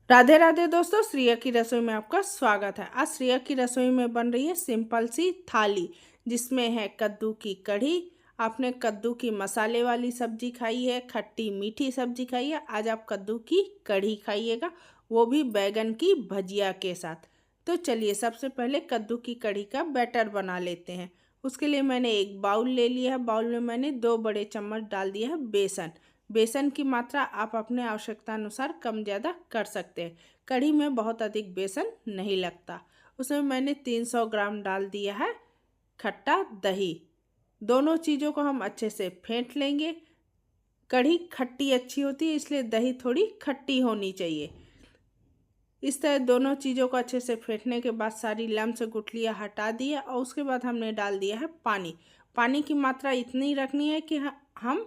राधे राधे दोस्तों, श्रेया की रसोई में आपका स्वागत है। आज श्रेया की रसोई में बन रही है सिंपल सी थाली, जिसमें है कद्दू की कढ़ी। आपने कद्दू की मसाले वाली सब्जी खाई है, खट्टी मीठी सब्जी खाई है, आज आप कद्दू की कढ़ी खाइएगा, वो भी बैगन की भजिया के साथ। तो चलिए सबसे पहले कद्दू की कढ़ी का बैटर बना लेते हैं। उसके लिए मैंने एक बाउल ले लिया है। बाउल में मैंने 2 बड़े चम्मच डाल दिया है बेसन। बेसन की मात्रा आप अपने आवश्यकता अनुसार कम ज़्यादा कर सकते हैं। कढ़ी में बहुत अधिक बेसन नहीं लगता। उसमें मैंने 300 ग्राम डाल दिया है खट्टा दही। दोनों चीज़ों को हम अच्छे से फेंट लेंगे। कढ़ी खट्टी अच्छी होती है, इसलिए दही थोड़ी खट्टी होनी चाहिए। इस तरह दोनों चीज़ों को अच्छे से फेंटने के बाद सारी लम्स गुठलियाँ हटा दिया और उसके बाद हमने डाल दिया है पानी। पानी की मात्रा इतनी रखनी है कि हम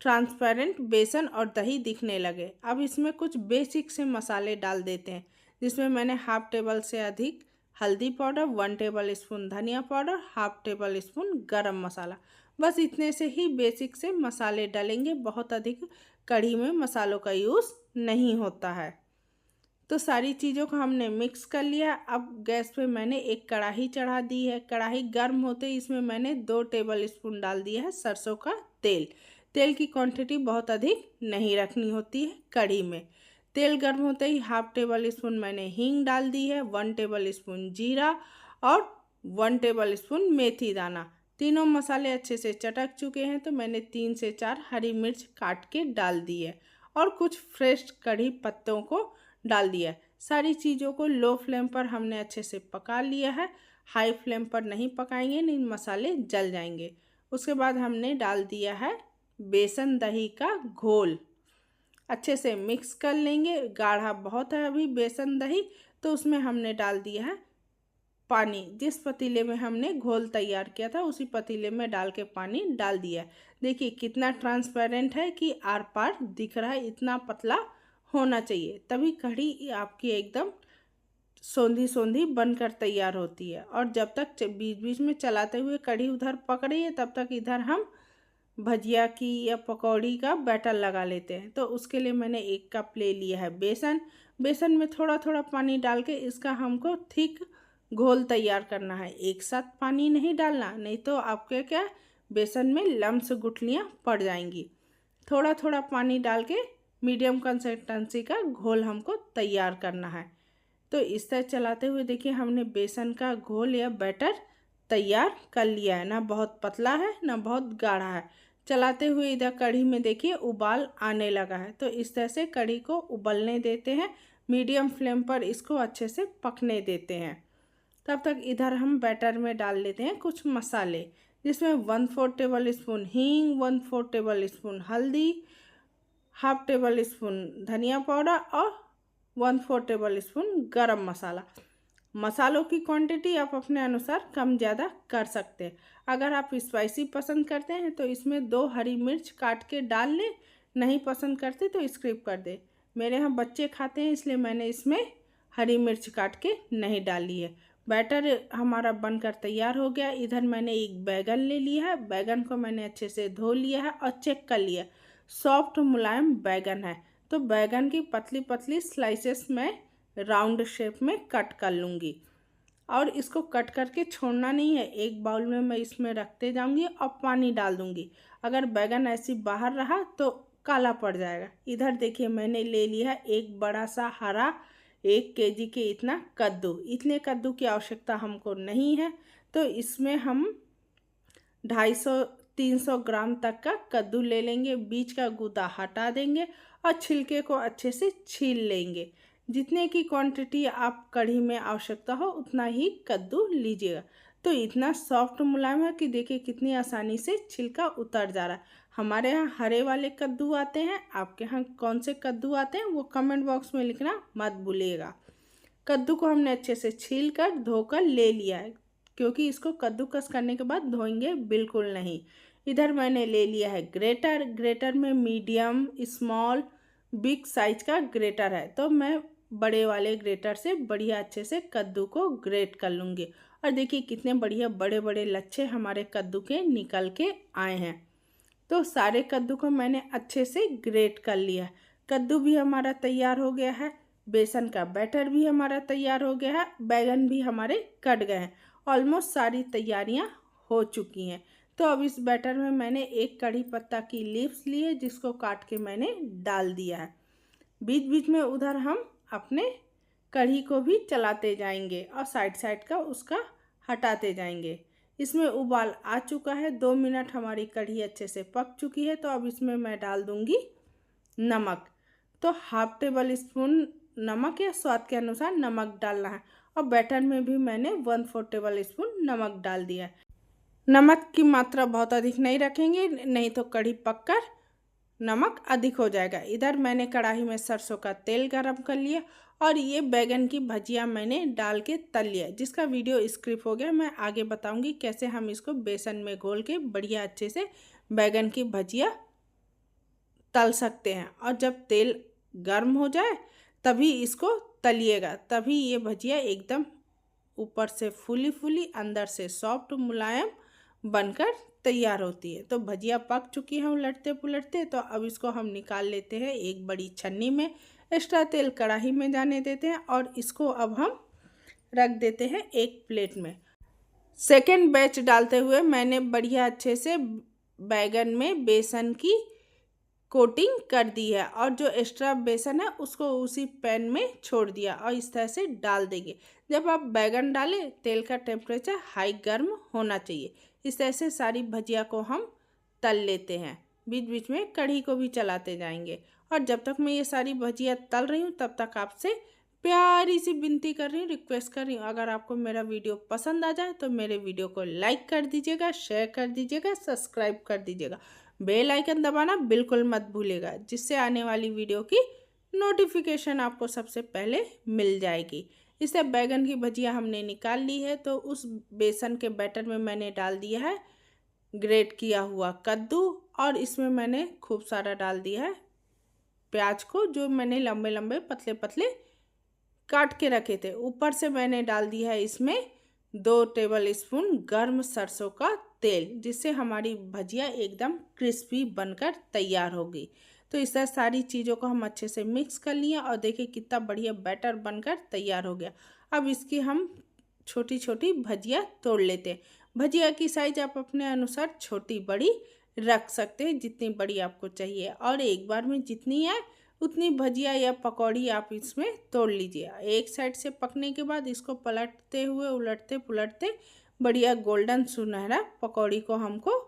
ट्रांसपेरेंट बेसन और दही दिखने लगे। अब इसमें कुछ बेसिक से मसाले डाल देते हैं, जिसमें मैंने हाफ टेबल से अधिक हल्दी पाउडर, 1 टेबल स्पून धनिया पाउडर, हाफ टेबल स्पून गरम मसाला। बस इतने से ही बेसिक से मसाले डालेंगे। बहुत अधिक कढ़ी में मसालों का यूज़ नहीं होता है। तो सारी चीज़ों को हमने मिक्स कर लिया। अब गैस पे मैंने एक कढ़ाई चढ़ा दी है। कढ़ाई गर्म होते ही इसमें मैंने 2 टेबल स्पून डाल दिया है सरसों का तेल। तेल की क्वांटिटी बहुत अधिक नहीं रखनी होती है कढ़ी में। तेल गर्म होते ही हाफ टेबल स्पून मैंने हींग डाल दी है, 1 टेबल स्पून जीरा और 1 टेबल स्पून मेथी दाना। तीनों मसाले अच्छे से चटक चुके हैं तो मैंने 3 से 4 हरी मिर्च काट के डाल दी है और कुछ फ्रेश कढ़ी पत्तों को डाल दिया है। सारी चीज़ों को लो फ्लेम पर हमने अच्छे से पका लिया है। हाई फ्लेम पर नहीं पकाएंगे, नहीं मसाले जल जाएंगे। उसके बाद हमने डाल दिया है बेसन दही का घोल। अच्छे से मिक्स कर लेंगे। गाढ़ा बहुत है अभी बेसन दही, तो उसमें हमने डाल दिया है पानी। जिस पतीले में हमने घोल तैयार किया था उसी पतीले में डाल के पानी डाल दिया है। देखिए कितना ट्रांसपेरेंट है कि आर पार दिख रहा है। इतना पतला होना चाहिए, तभी कढ़ी आपकी एकदम सोंधी सोंधी बनकर तैयार होती है। और जब तक बीच बीच में चलाते हुए कढ़ी उधर पक रही है, तब तक इधर हम भजिया की या पकौड़ी का बैटर लगा लेते हैं। तो उसके लिए मैंने 1 कप ले लिया है बेसन। बेसन में थोड़ा थोड़ा पानी डाल के इसका हमको थिक घोल तैयार करना है। एक साथ पानी नहीं डालना, नहीं तो आपके क्या बेसन में लम्स गुठलियाँ पड़ जाएंगी। थोड़ा थोड़ा पानी डाल के मीडियम कंसिस्टेंसी का घोल हमको तैयार करना है। तो इस तरह चलाते हुए देखिए हमने बेसन का घोल या बैटर तैयार कर लिया है। ना बहुत पतला है ना बहुत गाढ़ा है। चलाते हुए इधर कढ़ी में देखिए उबाल आने लगा है। तो इस तरह से कढ़ी को उबलने देते हैं। मीडियम फ्लेम पर इसको अच्छे से पकने देते हैं। तब तक इधर हम बैटर में डाल लेते हैं कुछ मसाले, जिसमें 1/4 टेबल स्पून हींग, 1/4 टेबल स्पून हल्दी, हाफ टेबल स्पून धनिया पाउडर और 1/4 टेबल स्पून गरम मसाला। मसालों की क्वांटिटी आप अपने अनुसार कम ज़्यादा कर सकते हैं। अगर आप स्पाइसी पसंद करते हैं तो इसमें 2 हरी मिर्च काट के डाल लें, नहीं पसंद करते तो स्किप कर दें। मेरे यहाँ बच्चे खाते हैं, इसलिए मैंने इसमें हरी मिर्च काट के नहीं डाली है। बैटर हमारा बनकर तैयार हो गया। इधर मैंने एक बैगन ले लिया है। बैगन को मैंने अच्छे से धो लिया है और चेक कर लिया। सॉफ्ट मुलायम बैगन है, तो बैगन की पतली पतली स्लाइसेस में राउंड शेप में कट कर लूँगी। और इसको कट करके छोड़ना नहीं है। एक बाउल में मैं इसमें रखते जाऊंगी और पानी डाल दूंगी। अगर बैगन ऐसी बाहर रहा तो काला पड़ जाएगा। इधर देखिए मैंने ले लिया एक बड़ा सा हरा 1 केजी के इतना कद्दू। इतने कद्दू की आवश्यकता हमको नहीं है, तो इसमें हम 250-300 ग्राम तक का कद्दू ले लेंगे। बीज का गूदा हटा देंगे और छिलके को अच्छे से छील लेंगे। जितने की क्वांटिटी आप कढ़ी में आवश्यकता हो उतना ही कद्दू लीजिएगा। तो इतना सॉफ्ट मुलायम है कि देखिए कितनी आसानी से छिलका उतर जा रहा है। हमारे यहाँ हरे वाले कद्दू आते हैं, आपके यहाँ कौन से कद्दू आते हैं वो कमेंट बॉक्स में लिखना मत भूलिएगा। कद्दू को हमने अच्छे से छील कर धोकर ले लिया है, क्योंकि इसको कद्दूकस करने के बाद धोएंगे बिल्कुल नहीं। इधर मैंने ले लिया है ग्रेटर। ग्रेटर में मीडियम, स्मॉल, बिग साइज का ग्रेटर है, तो मैं बड़े वाले ग्रेटर से बढ़िया अच्छे से कद्दू को ग्रेट कर लूँगी। और देखिए कितने बढ़िया बड़े बड़े लच्छे हमारे कद्दू के निकल के आए हैं। तो सारे कद्दू को मैंने अच्छे से ग्रेट कर लिया है। कद्दू भी हमारा तैयार हो गया है। बेसन का बैटर भी हमारा तैयार हो गया है, बैगन भी हमारे कट गए हैं, ऑलमोस्ट सारी तैयारियां हो चुकी हैं। तो अब इस बैटर में मैंने एक कड़ी पत्ता की लीव्स ली है, जिसको काट के मैंने डाल दिया है। बीच बीच में उधर हम अपने कढ़ी को भी चलाते जाएंगे और साइड साइड का उसका हटाते जाएंगे। इसमें उबाल आ चुका है, 2 मिनट हमारी कढ़ी अच्छे से पक चुकी है। तो अब इसमें मैं डाल दूंगी नमक। तो हाफ टेबल स्पून नमक या स्वाद के अनुसार नमक डालना है, और बैटर में भी मैंने 1/4 टेबल स्पून नमक डाल दिया है। नमक की मात्रा बहुत अधिक नहीं रखेंगे, नहीं तो कढ़ी पककर नमक अधिक हो जाएगा। इधर मैंने कढ़ाई में सरसों का तेल गरम कर लिया और ये बैगन की भजिया मैंने डाल के तल लिया, जिसका वीडियो स्किप हो गया। मैं आगे बताऊंगी कैसे हम इसको बेसन में घोल के बढ़िया अच्छे से बैगन की भजिया तल सकते हैं। और जब तेल गर्म हो जाए तभी इसको तलिएगा, तभी ये भजिया एकदम ऊपर से फूली फूली, अंदर से सॉफ्ट मुलायम बनकर तैयार होती है। तो भजिया पक चुकी है उलटते पुलटते। तो अब इसको हम निकाल लेते हैं एक बड़ी छन्नी में, एक्स्ट्रा तेल कढ़ाई में जाने देते हैं और इसको अब हम रख देते हैं एक प्लेट में। सेकेंड बैच डालते हुए मैंने बढ़िया अच्छे से बैगन में बेसन की कोटिंग कर दी है, और जो एक्स्ट्रा बेसन है उसको उसी पैन में छोड़ दिया और इस तरह से डाल देंगे। जब आप बैगन डालें तेल का टेम्परेचर हाई गर्म होना चाहिए। इस तरह से सारी भजिया को हम तल लेते हैं, बीच बीच में कढ़ी को भी चलाते जाएंगे। और जब तक मैं ये सारी भजिया तल रही हूँ तब तक आपसे प्यारी सी विनती कर रही हूँ, रिक्वेस्ट कर रही हूँ, अगर आपको मेरा वीडियो पसंद आ जाए तो मेरे वीडियो को लाइक कर दीजिएगा, शेयर कर दीजिएगा, सब्सक्राइब कर दीजिएगा, बेल आइकन दबाना बिल्कुल मत भूलिएगा, जिससे आने वाली वीडियो की नोटिफिकेशन आपको सबसे पहले मिल जाएगी। इससे बैगन की भजिया हमने निकाल ली है। तो उस बेसन के बैटर में मैंने डाल दिया है ग्रेट किया हुआ कद्दू, और इसमें मैंने खूब सारा डाल दिया है प्याज को, जो मैंने लंबे लंबे पतले पतले काट के रखे थे। ऊपर से मैंने डाल दिया है इसमें 2 टेबल स्पून गर्म सरसों का तेल, जिससे हमारी भजिया एकदम क्रिस्पी बनकर तैयार होगी। तो इस तरह सारी चीज़ों को हम अच्छे से मिक्स कर लिए और देखिए कितना बढ़िया बैटर बनकर तैयार हो गया। अब इसकी हम छोटी छोटी भजिया तोड़ लेते हैं। भजिया की साइज आप अपने अनुसार छोटी बड़ी रख सकते हैं, जितनी बड़ी आपको चाहिए, और एक बार में जितनी है उतनी भजिया या पकौड़ी आप इसमें तोड़ लीजिए। एक साइड से पकने के बाद इसको पलटते हुए उलटते पुलटते बढ़िया गोल्डन सुनहरा पकौड़ी को हमको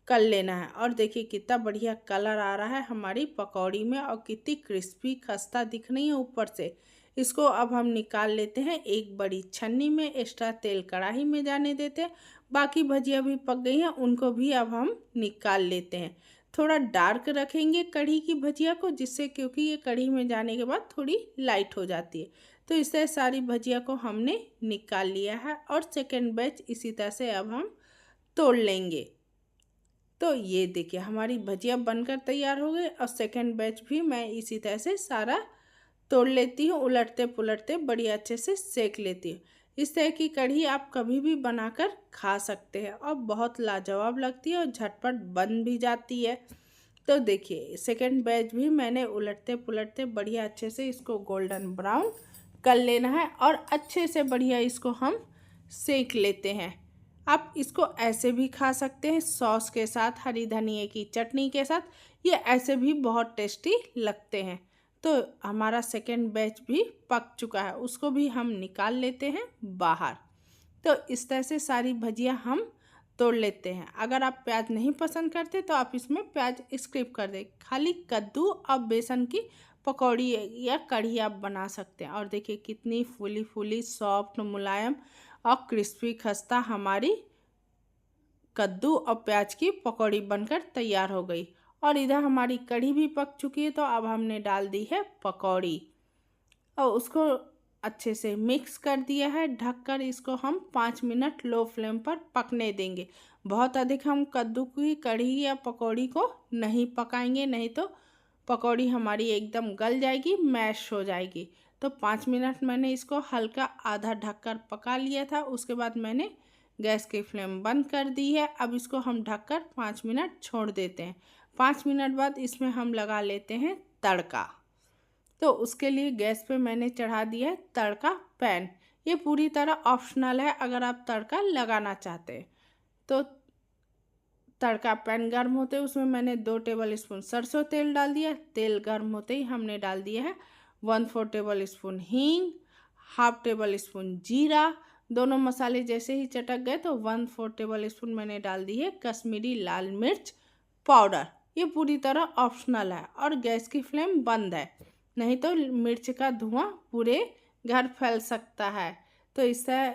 कर लेना है। और देखिए कितना बढ़िया कलर आ रहा है हमारी पकौड़ी में, और कितनी क्रिस्पी खस्ता दिख रही है ऊपर से। इसको अब हम निकाल लेते हैं एक बड़ी छन्नी में, एक्स्ट्रा तेल कढ़ाई में जाने देते हैं। बाकी भजिया भी पक गई हैं, उनको भी अब हम निकाल लेते हैं। थोड़ा डार्क रखेंगे कढ़ी की भजिया को, जिससे क्योंकि ये कढ़ी में जाने के बाद थोड़ी लाइट हो जाती है। तो इस तरह सारी भजिया को हमने निकाल लिया है, और सेकेंड बैच इसी तरह से अब हम तोड़ लेंगे। तो ये देखिए हमारी भजिया बनकर तैयार हो गई, और सेकेंड बैच भी मैं इसी तरह से सारा तोड़ लेती हूँ, उलटते पुलटते बढ़िया अच्छे से सेक लेती हूँ। इस तरह की कढ़ी आप कभी भी बनाकर खा सकते हैं और बहुत लाजवाब लगती है और झटपट बन भी जाती है। तो देखिए सेकेंड बैच भी मैंने उलटते पुलटते बढ़िया अच्छे से इसको गोल्डन ब्राउन कर लेना है, और अच्छे से बढ़िया इसको हम सेक लेते हैं। आप इसको ऐसे भी खा सकते हैं सॉस के साथ, हरी धनिया की चटनी के साथ, ये ऐसे भी बहुत टेस्टी लगते हैं। तो हमारा सेकेंड बैच भी पक चुका है, उसको भी हम निकाल लेते हैं बाहर। तो इस तरह से सारी भजिया हम तोड़ लेते हैं। अगर आप प्याज नहीं पसंद करते तो आप इसमें प्याज स्किप कर दें, खाली कद्दू और बेसन की पकौड़ी या कढ़ी आप बना सकते हैं। और देखिए कितनी फूली फूली सॉफ्ट मुलायम और क्रिस्पी खस्ता हमारी कद्दू और प्याज की पकौड़ी बनकर तैयार हो गई। और इधर हमारी कढ़ी भी पक चुकी है। तो अब हमने डाल दी है पकौड़ी और उसको अच्छे से मिक्स कर दिया है। ढककर इसको हम 5 मिनट लो फ्लेम पर पकने देंगे। बहुत अधिक हम कद्दू की कढ़ी या पकौड़ी को नहीं पकाएंगे, नहीं तो पकौड़ी हमारी एकदम गल जाएगी, मैश हो जाएगी। तो 5 मिनट मैंने इसको हल्का आधा ढककर पका लिया था। उसके बाद मैंने गैस की फ्लेम बंद कर दी है। अब इसको हम ढककर 5 मिनट छोड़ देते हैं। 5 मिनट बाद इसमें हम लगा लेते हैं तड़का। तो उसके लिए गैस पे मैंने चढ़ा दिया है तड़का पैन। ये पूरी तरह ऑप्शनल है, अगर आप तड़का लगाना चाहते हैं तो। तड़का पैन गर्म होते उसमें मैंने 2 टेबल स्पून सरसों तेल डाल दिया। तेल गर्म होते ही हमने डाल दिया है 1/4 टेबल स्पून हींग, 1/2 टेबल स्पून जीरा। दोनों मसाले जैसे ही चटक गए तो 1/4 टेबल स्पून मैंने डाल दी है कश्मीरी लाल मिर्च पाउडर। ये पूरी तरह ऑप्शनल है और गैस की फ्लेम बंद है, नहीं तो मिर्च का धुआं पूरे घर फैल सकता है। तो इससे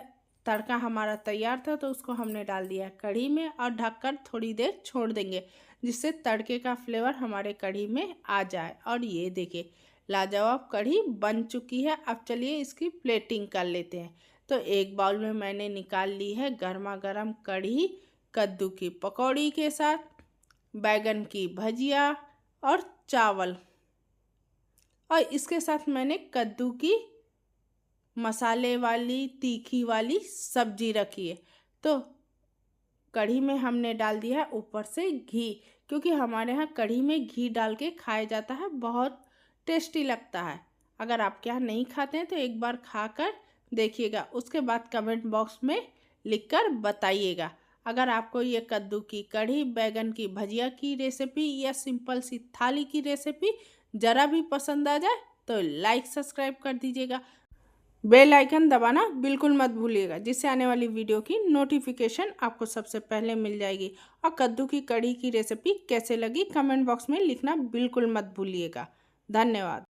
तड़का हमारा तैयार था, तो उसको हमने डाल दिया कढ़ी में और ढककर थोड़ी देर छोड़ देंगे, जिससे तड़के का फ्लेवर हमारे कढ़ी में आ जाए। और ये देखिए लाजवाब कढ़ी बन चुकी है। अब चलिए इसकी प्लेटिंग कर लेते हैं। तो एक बाउल में मैंने निकाल ली है गर्मा गर्म कढ़ी कद्दू की पकौड़ी के साथ, बैगन की भजिया और चावल, और इसके साथ मैंने कद्दू की मसाले वाली तीखी वाली सब्जी रखी है। तो कढ़ी में हमने डाल दिया है ऊपर से घी, क्योंकि हमारे यहाँ कढ़ी में घी डाल के खाया जाता है, बहुत टेस्टी लगता है। अगर आपके यहाँ नहीं खाते हैं तो एक बार खाकर देखिएगा, उसके बाद कमेंट बॉक्स में लिखकर बताइएगा। अगर आपको ये कद्दू की कढ़ी, बैगन की भजिया की रेसिपी या सिंपल सी थाली की रेसिपी ज़रा भी पसंद आ जाए तो लाइक सब्सक्राइब कर दीजिएगा। बेल आइकन दबाना बिल्कुल मत भूलिएगा, जिससे आने वाली वीडियो की नोटिफिकेशन आपको सबसे पहले मिल जाएगी। और कद्दू की कढ़ी की रेसिपी कैसे लगी कमेंट बॉक्स में लिखना बिल्कुल मत भूलिएगा। धन्यवाद।